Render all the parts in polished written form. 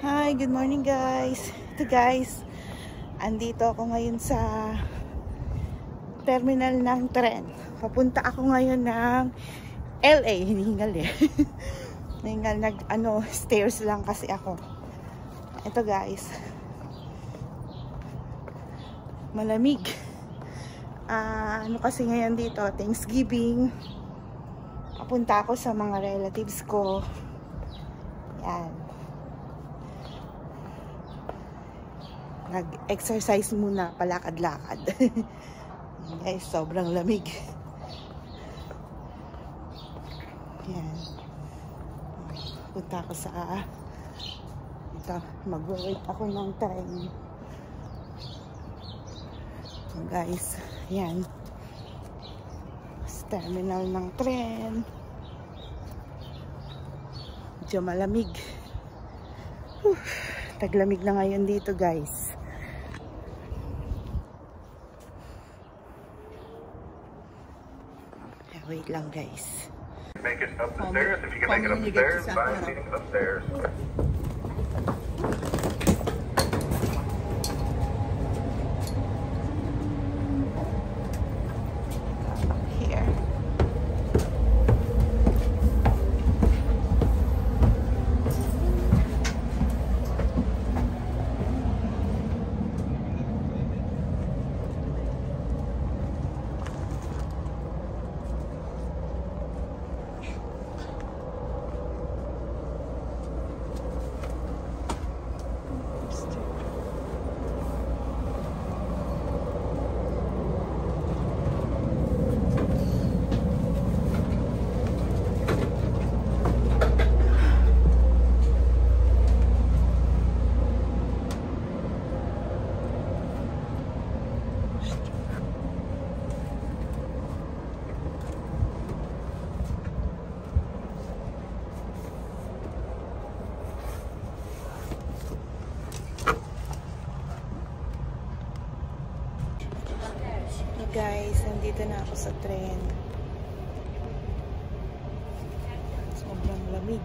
Hi, good morning guys. Ito guys, andito ako ngayon sa terminal ng tren. Papunta ako ngayon ng LA. Hinihingal eh. Hinihingal, stairs lang kasi ako. Ito guys, malamig. Kasi ngayon dito, Thanksgiving. Papunta ako sa mga relatives ko. Yan. Nag-exercise muna, palakad-lakad. Guys, sobrang lamig. Yan. Punta ako sa ito, mag-wait ako ng train. So guys, yan. Sa terminal ng tren. Medyo malamig. Taglamig na ngayon dito guys. Wait lang guys. Make it up the stairs. If you can make it up the stairs, five seating upstairs. Here. Guys, nandito na ako sa tren. Sobrang lamig.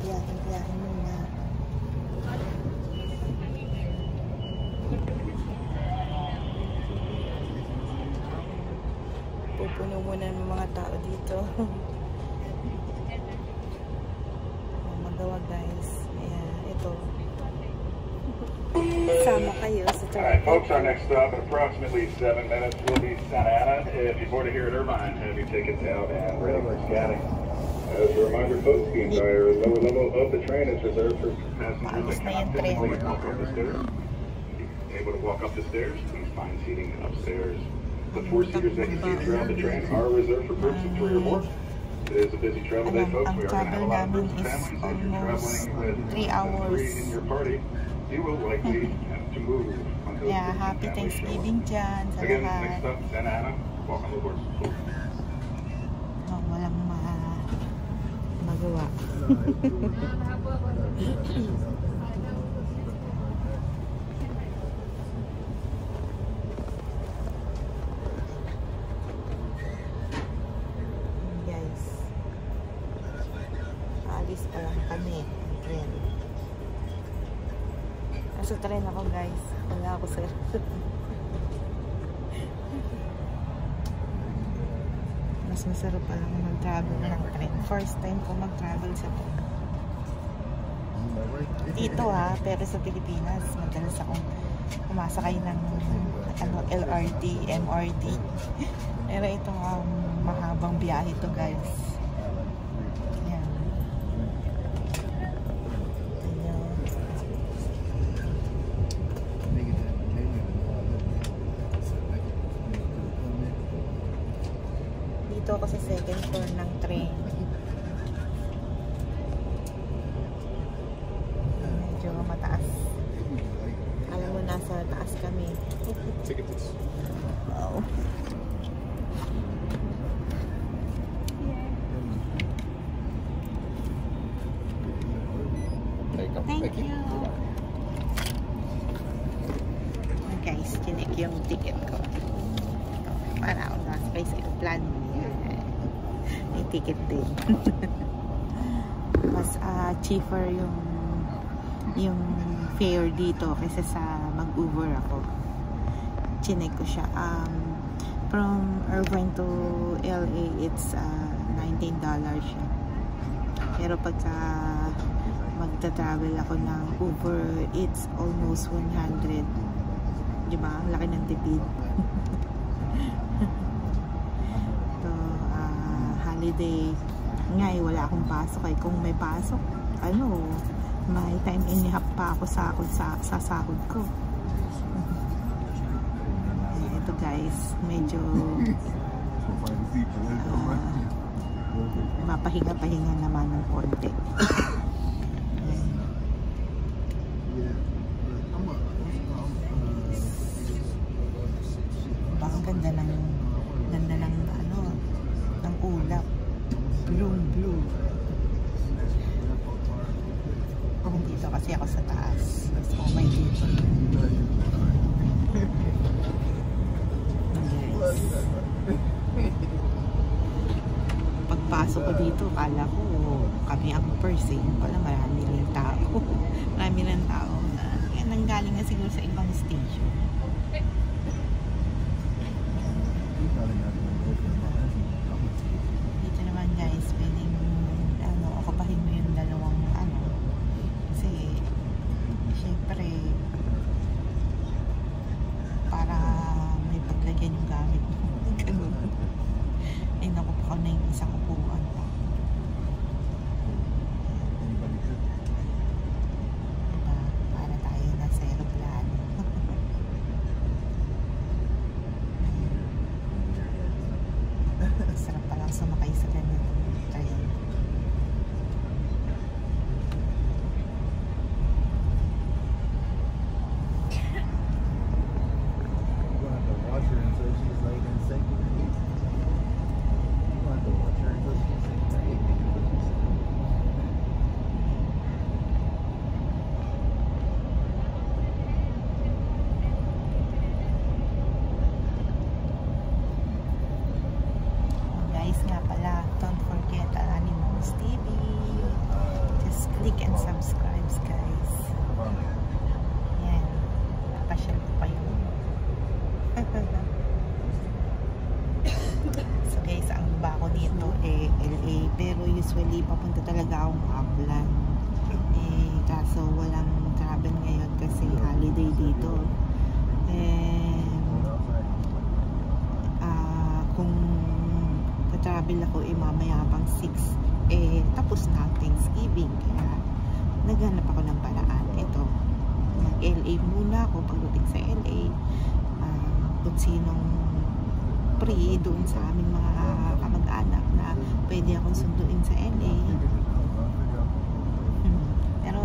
Biyahe muna. Pupuno muna ng mga tao dito. Magawa guys. Ayan, ito. Sama kayo sa tren. Alright folks, our next stop in approximately 7 minutes will be Santa Ana. If you board here at Irvine, have your tickets out and ready for scanning. As a reminder folks, the entire lower level of the train is reserved for passengers that cannot physically walk up the stairs. If you're able to walk up the stairs, please find seating upstairs. The 4-seaters that you see throughout the train are reserved for groups of 3 or more. It is a busy travel day folks. We are going to have a lot of groups of families. If you're traveling with 3 hours in your party, you will likely have to move. Yeah, happy Thanksgiving dyan sa Again, lahat. next up, Santa Ana. Welcome aboard. Walang magawa. Guys, alis pa lang kami ang tren. Nasa tren ako guys. Wala ako sa mas masarap pa lang mag-travel ng tren. First time ko mag-travel sa tren. Dito pero sa Pilipinas madalas akong umasakay ng LRT, MRT. Pero ito mahabang biyahe to guys. Dito ako sa second floor ng train. Medyo mataas. Alam mo, nasa taas kami. Wow. Thank you. Guys, chinek yung ticket ko. Para ako sa space plan. May ticket din. mas cheaper yung fare dito kaysa sa mag-Uber ako. Chinek ko siya. From Irvine to LA, it's $19 siya. Pero pagka magta-travel ako ng Uber, it's almost 100. Diba? Ang laki ng tipid. So, holiday. Ngay, wala akong pasok. Ay, kung may pasok, may time and a half pa ako sa sahod ko. Ito guys, medyo mapahinga-pahinga naman ng konti. Ang ganda ng ng ulap. Blue. Dito kasi ako sa taas. So, may dito. Pagpasok ko dito, kala ko kami ang first pala marami ng tao. Marami ng tao. Yan, nanggaling na siguro sa ibang station. Dito naman guys, pwedeng okupahin mo yung dalawang kasi syempre para may paglagyan yung gamit mo. Ganun. Ay naku, pa na yung isang upuan pa. Diba? Para tayo nasa aeroplano. Sarap palang sumakay sa ganito train. Nga pala, don't forget Animals TV. Just click and subscribe guys. Yan, pasyal ko pa yun. So guys, ang ba ko dito LA, pero usually papunta talaga akong Upland. Kaso walang travel ngayon kasi holiday dito. Kung travel ako mamaya pang 6 tapos na Thanksgiving, kaya naghanap ako ng paraan. Ito, mag LA muna ako pagdating sa LA, kung sinong free doon sa aming mga kamag-anak na pwede akong sunduin sa LA. Pero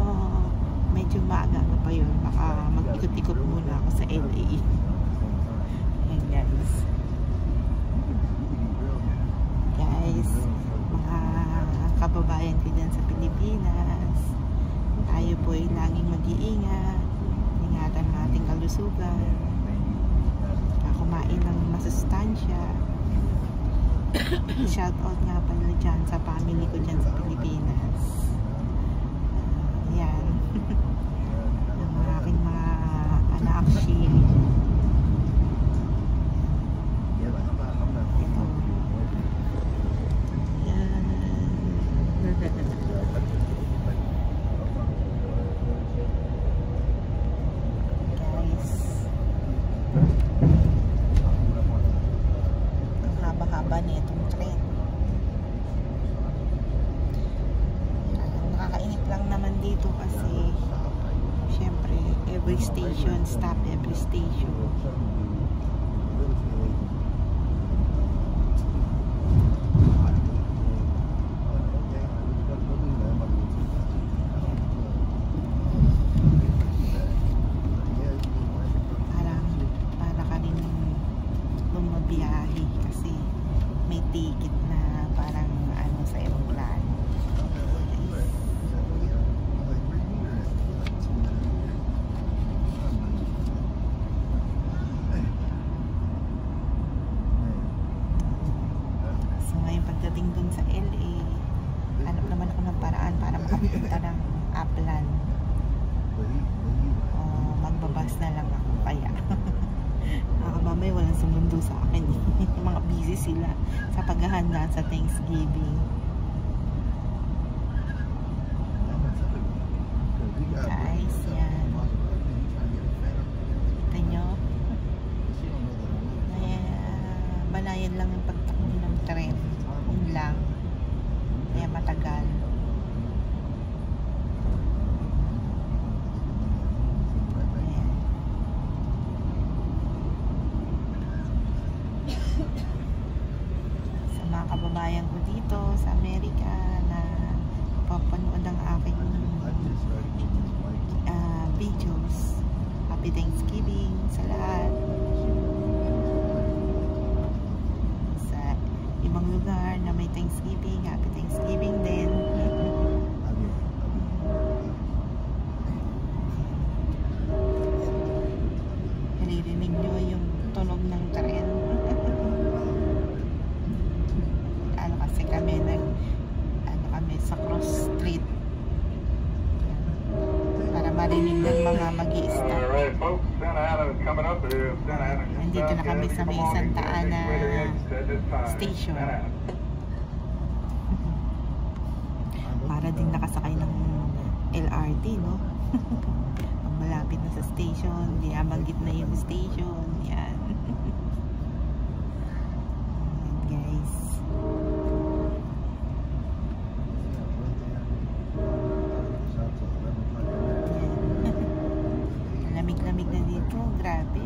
medyo maaga pa yun, baka mag-ikot-ikot muna ako sa LA. Ayan guys, mga kababayan ko dyan sa Pilipinas, tayo po ay laging mag-iingat, ingatan ang ating kalusugan, kumain ng masustansya. Shout out nga pala dyan sa family ko dyan sa Pilipinas. Yan. Ang aking mga anak, haba na itong train. Nakakainip lang naman dito kasi syempre every station, stop every station. Para ka rin bumabiyahe kasi may ticket na parang sa aeroplano. So ngayon pagdating dun sa LA, hanap naman ako ng paraan para papunta ng Upland. Magbabas na lang ako kaya. Mamaya walang sumundo sa akin. Mga busy sila sa paghahanda sa Thanksgiving. Guys, yan. Kita nyo? Banayan lang yung pagtakbo ng tren. Yun lang. Kaya matagal. Ayan. Sa mga kababayan ko dito sa Amerika na papanood ang aking videos. Happy Thanksgiving sa lahat. Sa ibang lugar na may Thanksgiving, Happy Thanksgiving din. Naririnig nyo yung tunog ng tren. Kasi kami kami sa Cross Street. Marinig ng mga mag-i-stop. Nandito na kami sa may Santa Ana station. Para din nakasakay ng LRT, no? Pag malapit na sa station, dinabanggit na yung station. Yan. Guys. Lamig na dito, grabe.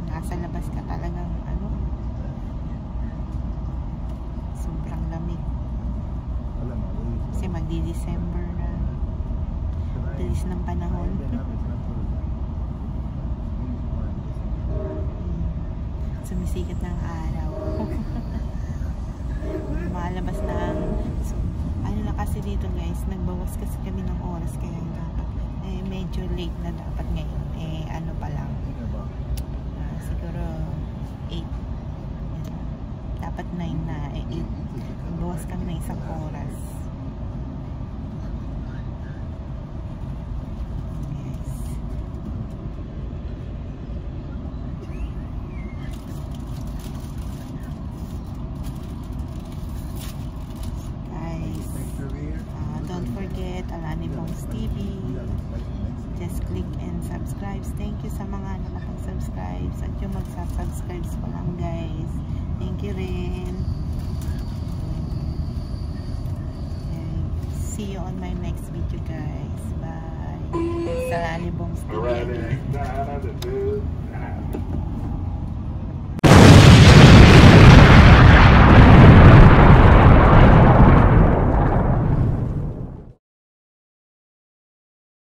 Nasa labas ka talagang sobrang lamig. Kasi magdi-December na. Bilis ng panahon. Sumisikat ng araw. Malabas na ano na kasi dito guys, nagbawas kasi kami ng oras kaya dapat medyo late na dapat ngayon. Ano pa lang. Siguro 8. Dapat 9 na. 8. Bawas kami ng isang oras. Yes. Guys, don't forget Alani Bongs TV. Just click and subscribe. Thank you sa mga nakapag-subscribe at yung magsasubscribe ko lang guys. Thank you rin. And see you on my next video guys. Bye. Sa Alani Bongs TV.